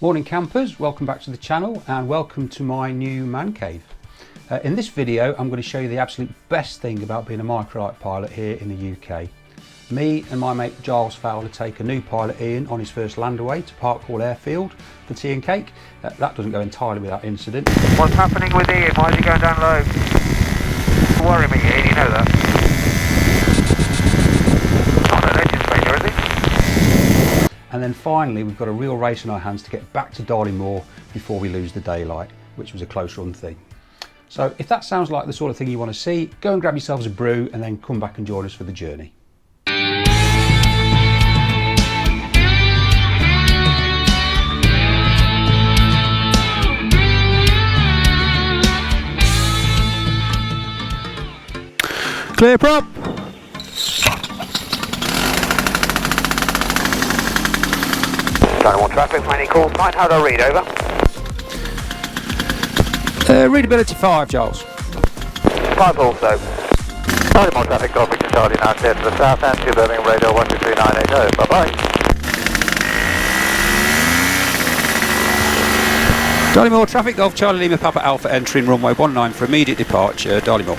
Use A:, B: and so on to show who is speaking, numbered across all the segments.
A: Morning campers, welcome back to the channel and welcome to my new man cave. In this video I'm going to show you the absolute best thing about being a Microlight pilot here in the UK. Me and my mate Giles Fowler take a new pilot Ian on his first landaway to Park Hall Airfield for tea and cake. That doesn't go entirely without incident.
B: What's happening with Ian? Why is he going down low? Don't worry me Ian, you know that. Not an engine failure, is he?
A: And then finally we've got a real race in our hands to get back to Darley Moor before we lose the daylight, which was a close run thing. So if that sounds like the sort of thing you want to see, go and grab yourselves a brew and then come back and join us for the journey. Clear prop!
B: Darley Moor traffic, any calls? Fine, how do I read, over?
A: Readability 5, Giles.
B: 5 also. Darley Moor traffic, Golf Victor Charlie, now clear to the south end, 2 Birmingham radio 123980, bye-bye.
A: Darley Moor traffic, Golf Charlie Lima Papa Alpha entering runway 19 for immediate departure, Darley Moor.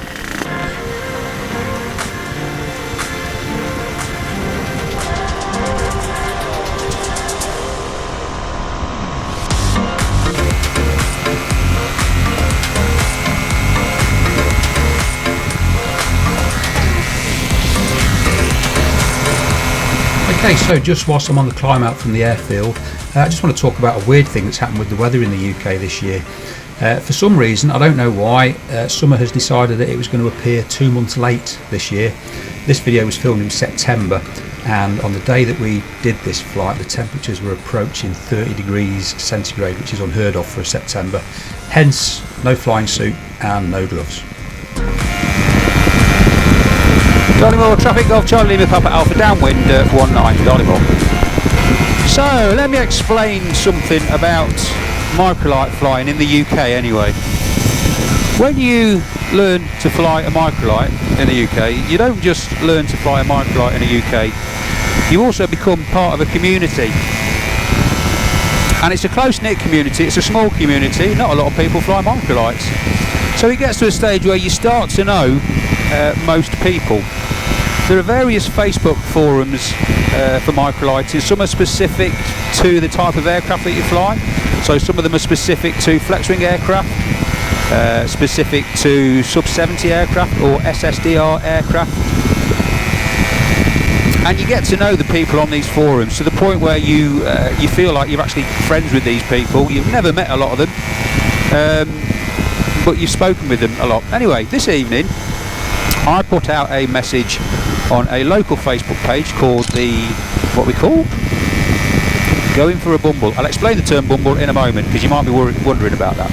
A: Okay, so just whilst I'm on the climb out from the airfield, I just want to talk about a weird thing that's happened with the weather in the UK this year. For some reason, I don't know why, summer has decided that it was going to appear 2 months late this year. This video was filmed in September, and on the day that we did this flight, the temperatures were approaching 30 degrees centigrade, which is unheard of for a September. Hence, no flying suit and no gloves. Darley Moor traffic, Golf Charlie Lima Papa Alpha downwind 19 Darley Moor. So let me explain something about Microlight flying in the UK anyway. When you learn to fly a Microlight in the UK, you don't just learn to fly a Microlight in the UK, you also become part of a community. And it's a close-knit community, it's a small community, not a lot of people fly Microlights. So it gets to a stage where you start to know most people. There are various Facebook forums for Microlighting. Some are specific to the type of aircraft that you fly. So some of them are specific to Flexwing aircraft, specific to sub-70 aircraft or SSDR aircraft. And you get to know the people on these forums to the point where you feel like you're actually friends with these people. You've never met a lot of them, but you've spoken with them a lot. Anyway, this evening I put out a message on a local Facebook page called what we call Going for a Bumble. I'll explain the term bumble in a moment because you might be wondering about that.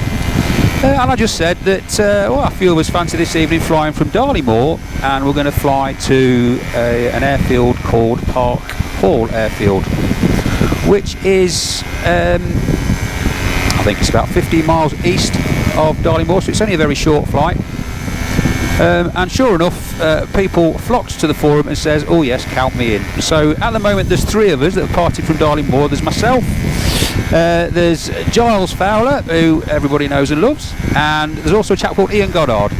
A: And I just said that I feel was fancy this evening flying from Darley Moor, and we're going to fly to an airfield called Park Hall Airfield, which is I think it's about 15 miles east of Darley Moor, so it's only a very short flight. And sure enough, people flocked to the forum and says, oh yes, count me in. So at the moment there's 3 of us that have parted from Darley Moor. There's myself, there's Giles Fowler, who everybody knows and loves, and there's also a chap called Ian Goddard.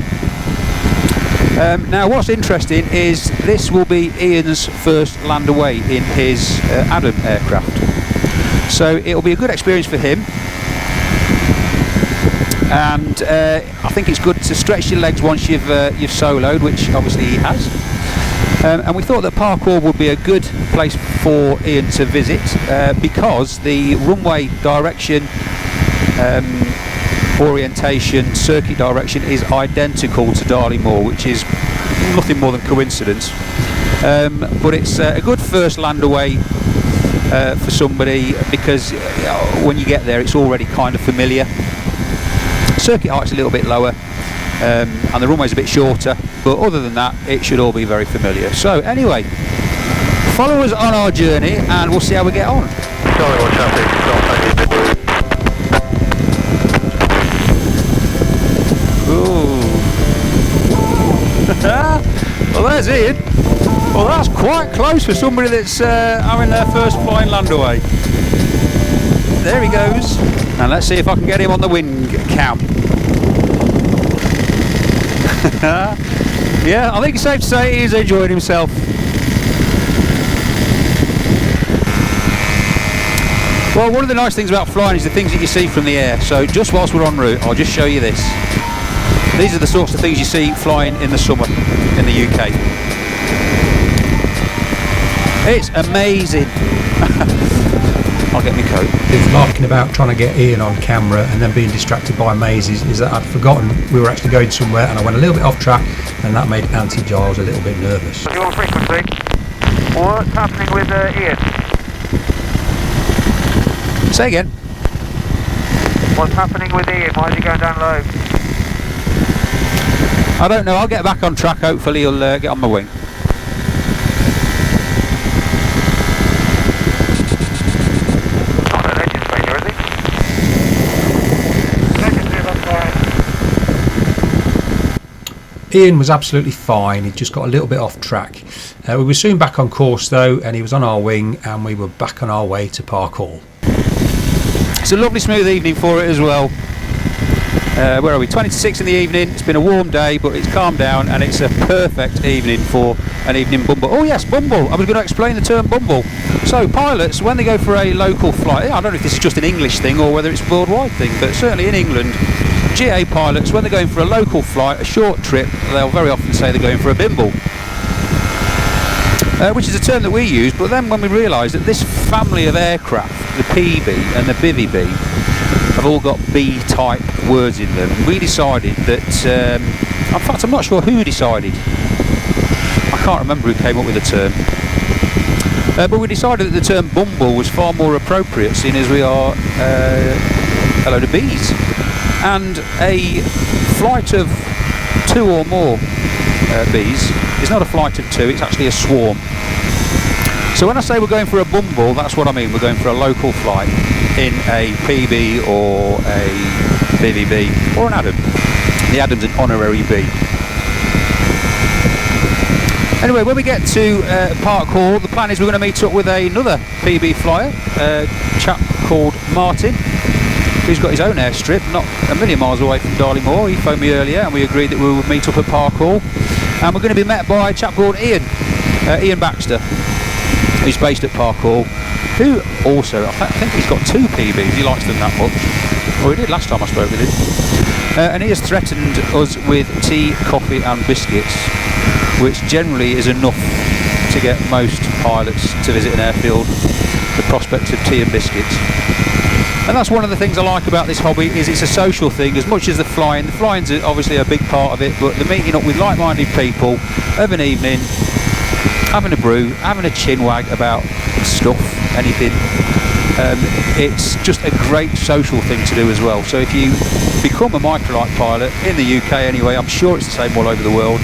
A: Now what's interesting is this will be Ian's first land away in his Adam aircraft. So it'll be a good experience for him. And I think it's good to stretch your legs once you've soloed, which obviously he has. And we thought that Park Hall would be a good place for Ian to visit because the runway direction, orientation, circuit direction is identical to Darley Moor, which is nothing more than coincidence. But it's a good first land away for somebody because when you get there it's already kind of familiar. Circuit height's a little bit lower and the runway's a bit shorter, but other than that it should all be very familiar. So anyway, follow us on our journey and we'll see how we get on. Ooh. Well there's Ian. Well that's quite close for somebody that's having their first flying land away. There he goes. And let's see if I can get him on the wing cam. Yeah, I think it's safe to say he's enjoying himself. Well, one of the nice things about flying is the things that you see from the air. So just whilst we're en route, I'll just show you this. These are the sorts of things you see flying in the summer in the UK. It's amazing. I'll get my coat.
C: It's larking about trying to get Ian on camera and then being distracted by mazes is that I'd forgotten we were actually going somewhere, and I went a little bit off track, and that made Auntie Giles a little bit nervous.
B: Your frequency. What's happening with Ian?
A: Say again.
B: What's happening with Ian? Why is he going down low?
A: I don't know, I'll get back on track, hopefully he'll get on my wing.
B: Not an engine failure, is he?
C: Ian was absolutely fine, he just got a little bit off track. We were soon back on course though, and he was on our wing, and we were back on our way to Park Hall.
A: It's a lovely smooth evening for it as well. Where are we? 20 to 6 in the evening. It's been a warm day, but it's calmed down, and it's a perfect evening for an evening bumble. Oh yes, bumble. I was going to explain the term bumble. So pilots, when they go for a local flight, I don't know if this is just an English thing or whether it's a worldwide thing, but certainly in England, GA pilots, when they're going for a local flight, a short trip, they'll very often say they're going for a bimble. Which is a term that we use, but then when we realised that this family of aircraft, the PB and the BVB, have all got B-type words in them, we decided that, in fact I'm not sure who decided, I can't remember who came up with the term, but we decided that the term bumble was far more appropriate, seeing as we are a load of bees, and a flight of 2 or more bees is not a flight of 2, it's actually a swarm. So when I say we're going for a bumble, that's what I mean. We're going for a local flight in a PB or a BVB or an Adam. The Adam's an honorary B. Anyway, when we get to Park Hall, the plan is we're going to meet up with another PB flyer, a chap called Martin, who's got his own airstrip, not a million miles away from Darley Moor. He phoned me earlier and we agreed that we would meet up at Park Hall. And we're going to be met by a chap called Ian Baxter, who's based at Park Hall, who also, I think he's got 2 PBs, he likes them that much. Well, he did last time I spoke with him. And he has threatened us with tea, coffee and biscuits, which generally is enough to get most pilots to visit an airfield, the prospect of tea and biscuits. And that's one of the things I like about this hobby, is it's a social thing as much as the flying. The flying's obviously a big part of it, but the meeting up with like-minded people of an evening, having a brew, having a chin wag about stuff, anything, it's just a great social thing to do as well. So if you become a Microlight pilot, in the UK anyway, I'm sure it's the same all over the world,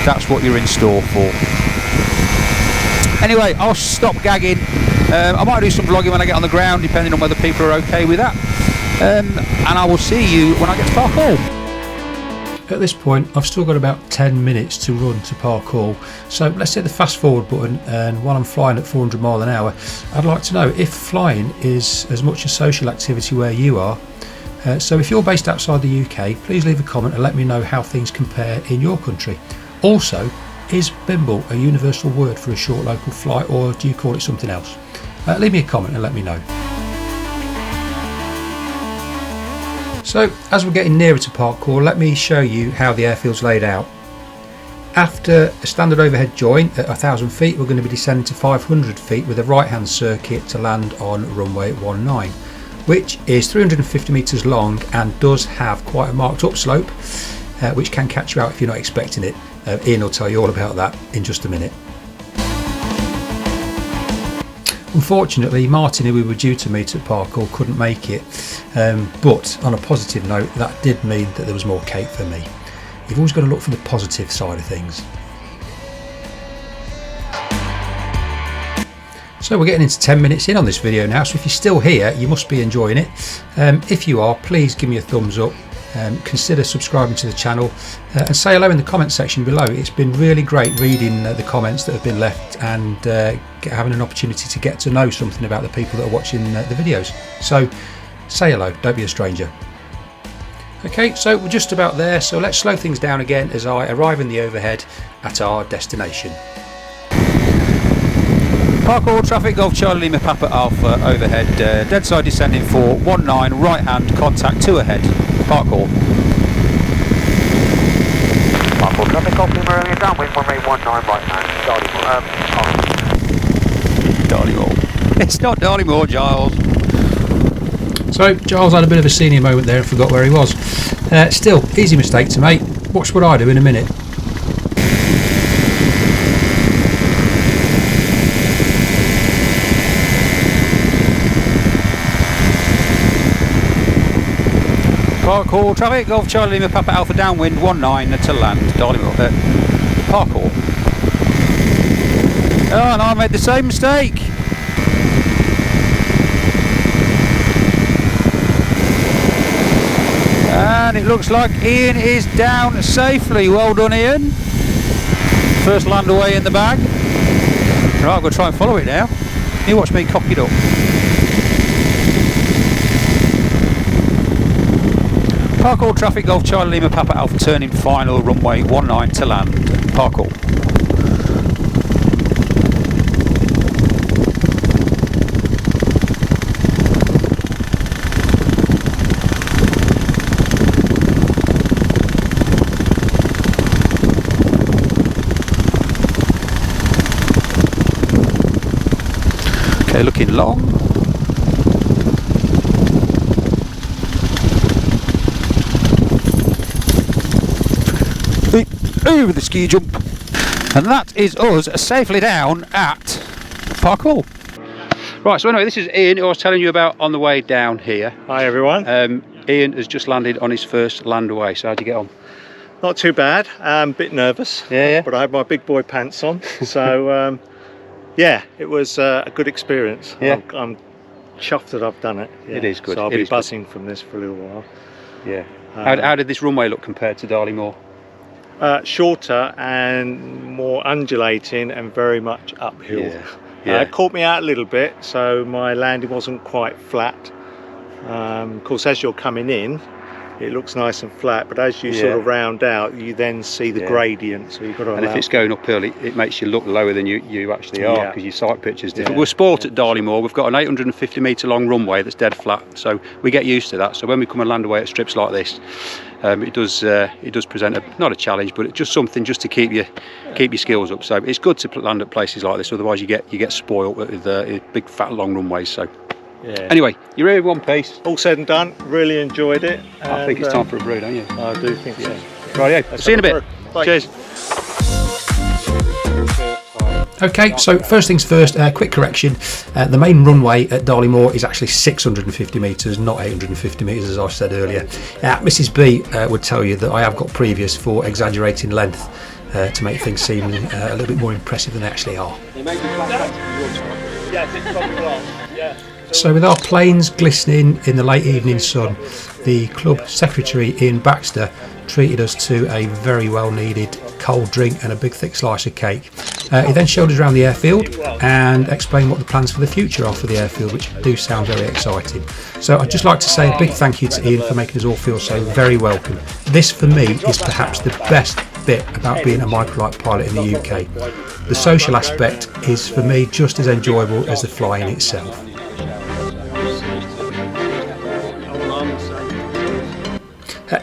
A: that's what you're in store for. Anyway, I'll stop gagging. I might do some vlogging when I get on the ground, depending on whether people are okay with that. And I will see you when I get to Park Hall.
C: At this point, I've still got about 10 minutes to run to Park Hall. So let's hit the fast forward button, and while I'm flying at 400 miles an hour, I'd like to know if flying is as much a social activity where you are. So if you're based outside the UK, please leave a comment and let me know how things compare in your country. Also, is bimble a universal word for a short local flight, or do you call it something else? Leave me a comment and let me know. So as we're getting nearer to Park Hall, let me show you how the airfield's laid out. After a standard overhead join at 1000 feet, we're going to be descending to 500 feet with a right hand circuit to land on runway 19, which is 350 metres long and does have quite a marked upslope, which can catch you out if you're not expecting it. Ian will tell you all about that in just a minute. Unfortunately, Martin, who we were due to meet at Park Hall, couldn't make it, but on a positive note, that did mean that there was more cake for me. You've always got to look for the positive side of things. So we're getting into 10 minutes in on this video now, so if you're still here, you must be enjoying it. If you are, please give me a thumbs up, consider subscribing to the channel and say hello in the comment section below. It's been really great reading the comments that have been left and having an opportunity to get to know something about the people that are watching the videos. So say hello, don't be a stranger. Okay, so we're just about there, so let's slow things down again as I arrive in the overhead at our destination.
A: Parkour, traffic, Golf Charlie Lima Papa Alpha overhead, dead side descending for 19, right hand, contact 2 ahead. Parkour.
B: Parkour, traffic, Golf Lima earlier, downwind, 1819, right hand,
A: Darley Moor. It's not Darley Moor, Giles.
C: So Giles had a bit of a senior moment there and forgot where he was. Still, easy mistake to make. Watch what I do in a minute.
A: Parkour, traffic, Golf Charlie Lima Papa Alpha downwind, 19 to land. Darley Moor. Parkour. Oh, and I made the same mistake. And it looks like Ian is down safely. Well done, Ian. First land away in the bag. Right, I'm going to try and follow it now. You watch me cock it up. Parkour, traffic, Golf Charlie Lima Papa Alpha turning final, runway 19 to land. Parkour. Okay, looking long. Over the ski jump. And that is us safely down at Parkour. Right, so anyway, this is Ian, who I was telling you about on the way down here.
D: Hi everyone.
A: Ian has just landed on his first land away, so how'd you get on?
D: Not too bad, a bit nervous,
A: yeah.
D: But I had my big boy pants on, so yeah, it was a good experience.
A: Yeah.
D: I'm chuffed that I've done it. Yeah.
A: It is good.
D: So I'll be buzzing from this for a little while.
A: Yeah. How did this runway look compared to Darley Moor?
D: Shorter and more undulating and very much uphill.
A: Yeah.
D: It caught me out a little bit, so my landing wasn't quite flat. Of course, as you're coming in, it looks nice and flat, but as you sort of round out, you then see the gradient. So you've got to.
A: And if it's going uphill, it makes you look lower than you actually are, because your sight picture is different.
D: Yeah.
A: We're sport at Darley Moor. We've got an 850 metre long runway that's dead flat, so we get used to that. So when we come and land away at strips like this, it does present not a challenge, but it's just something just to keep your skills up. So it's good to land at places like this. Otherwise, you get spoilt with big fat long runways. So.
D: Yeah.
A: Anyway, you're here in one piece.
D: All said and done, really enjoyed it.
A: I think it's time for a brew, don't you?
D: I do think so.
A: Right, yeah. See you in a bit.
D: Bye.
A: Cheers.
C: Okay, so first things first, quick correction. The main runway at Darley Moor is actually 650 metres, not 850 metres as I said earlier. Mrs B would tell you that I have got previous for exaggerating length to make things seem a little bit more impressive than they actually are. So with our planes glistening in the late evening sun, the club secretary Ian Baxter treated us to a very well needed cold drink and a big thick slice of cake. He then showed us around the airfield and explained what the plans for the future are for the airfield, which do sound very exciting. So I'd just like to say a big thank you to Ian for making us all feel so very welcome. This for me is perhaps the best bit about being a Microlight pilot in the UK. The social aspect is for me just as enjoyable as the flying itself.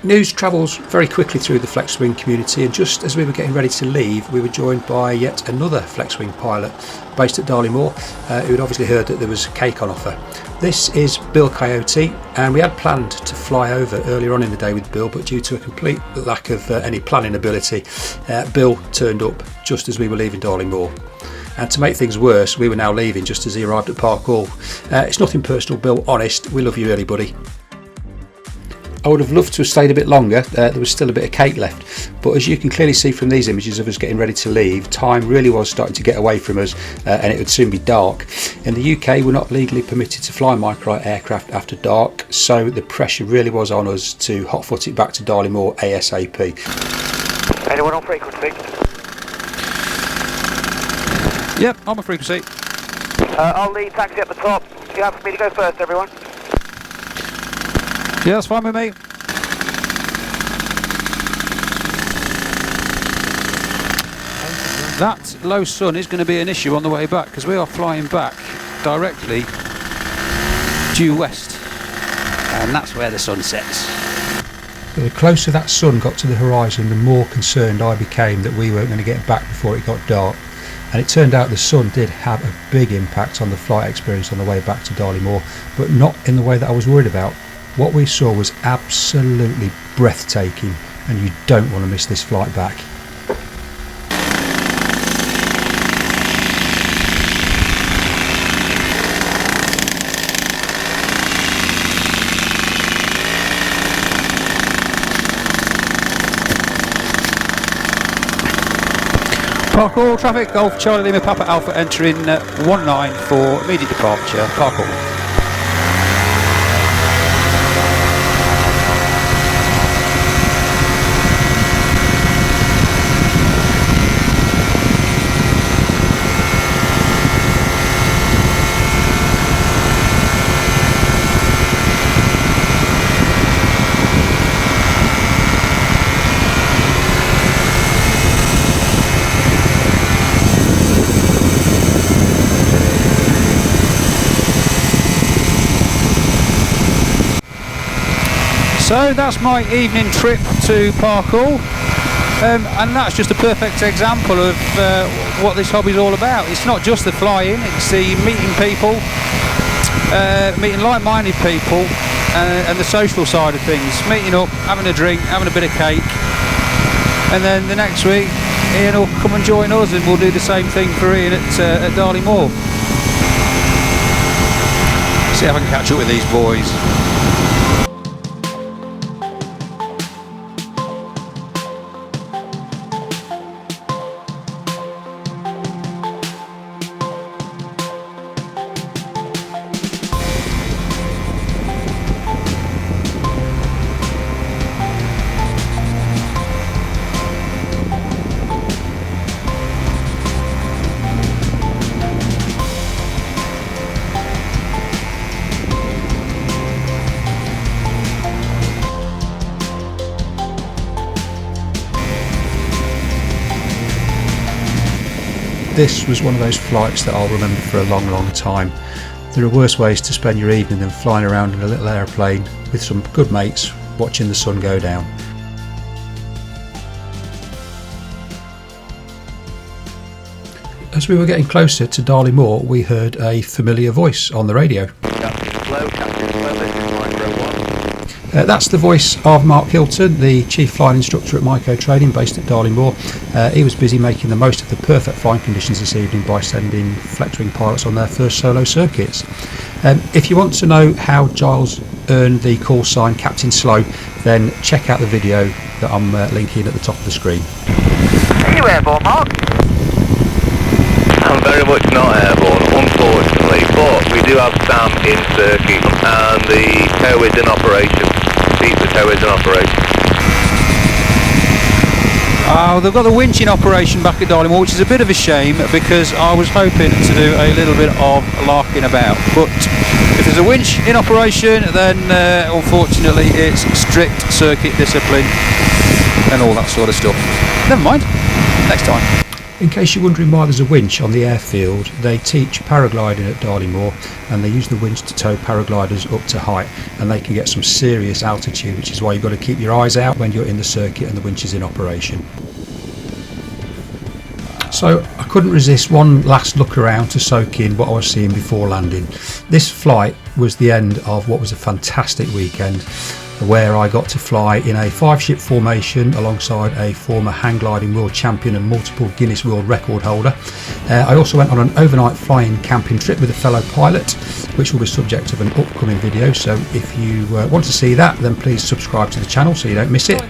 C: News travels very quickly through the Flexwing community, and just as we were getting ready to leave, we were joined by yet another Flexwing pilot based at Darley Moor, who had obviously heard that there was cake on offer. This is Bill Coyote, and we had planned to fly over earlier on in the day with Bill, but due to a complete lack of any planning ability, Bill turned up just as we were leaving Darley Moor. And to make things worse, we were now leaving just as he arrived at Park Hall. It's nothing personal, Bill, honest, we love you early, buddy. I would have loved to have stayed a bit longer. There was still a bit of cake left, but as you can clearly see from these images of us getting ready to leave, time really was starting to get away from us, and it would soon be dark. In the UK, we're not legally permitted to fly Microlight aircraft after dark, so the pressure really was on us to hotfoot it back to Darley Moor ASAP.
B: Anyone on frequency?
A: Yep, I'm on frequency.
B: I'll lead taxi at the top. You have for me to go first, everyone?
A: Yeah, that's fine with me. That low sun is going to be an issue on the way back because we are flying back directly due west, and that's where the sun sets.
C: But the closer that sun got to the horizon, the more concerned I became that we weren't going to get back before it got dark. And it turned out the sun did have a big impact on the flight experience on the way back to Darley Moor, but not in the way that I was worried about. What we saw was absolutely breathtaking, and you don't want to miss this flight back.
A: Park all traffic, Golf Charlie Lima Papa Alpha entering 19 for immediate departure. Park all. So that's my evening trip to Parkall, and that's just a perfect example of what this hobby is all about. It's not just the flying, it's the meeting people, meeting like-minded people, and the social side of things. Meeting up, having a drink, having a bit of cake, and then the next week Ian will come and join us and we'll do the same thing for Ian at Darley Moor. See if I can catch up with these boys.
C: This was one of those flights that I'll remember for a long, long time. There are worse ways to spend your evening than flying around in a little aeroplane with some good mates watching the sun go down. As we were getting closer to Darley Moor, we heard a familiar voice on the radio.
B: Captain Slow, this is Micro 1.
C: That's the voice of Mark Hilton, the Chief Flying Instructor at Micro Training based at Darley Moor. He was busy making the most of the perfect flying conditions this evening by sending Flexwing pilots on their first solo circuits. If you want to know how Giles earned the call sign Captain Slow, then check out the video that I'm linking at the top of the screen.
B: Are you airborne, Mark?
E: I'm very much not airborne, unfortunately, but we do have Sam in circuit and the tow is in operation. The tow is in operation.
A: Oh, they've got the winch in operation back at Darley Moor, which is a bit of a shame because I was hoping to do a little bit of larking about. But if there's a winch in operation, then unfortunately it's strict circuit discipline and all that sort of stuff. Never mind, next time.
C: In case you're wondering why there's a winch on the airfield, they teach paragliding at Darley Moor and they use the winch to tow paragliders up to height, and they can get some serious altitude, which is why you've got to keep your eyes out when you're in the circuit and the winch is in operation. So I couldn't resist one last look around to soak in what I was seeing before landing. This flight was the end of what was a fantastic weekend. where I got to fly in a 5-ship formation alongside a former hang gliding world champion and multiple Guinness World Record holder. I also went on an overnight flying camping trip with a fellow pilot, which will be subject of an upcoming video, so if you want to see that, then please subscribe to the channel so you don't miss it.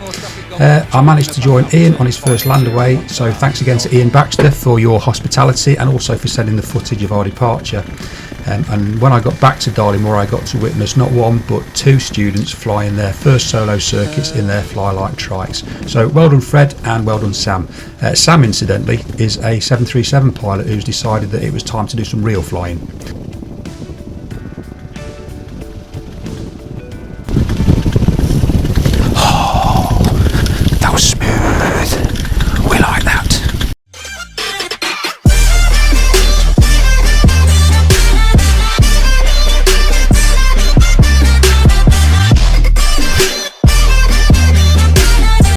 C: I managed to join Ian on his first landaway, so thanks again to Ian Baxter for your hospitality and also for sending the footage of our departure. And when I got back to Darley Moor, I got to witness not one but 2 students flying their first solo circuits in their FlyLight trikes. So well done Fred and well done Sam. Sam, incidentally, is a 737 pilot who's decided that it was time to do some real flying.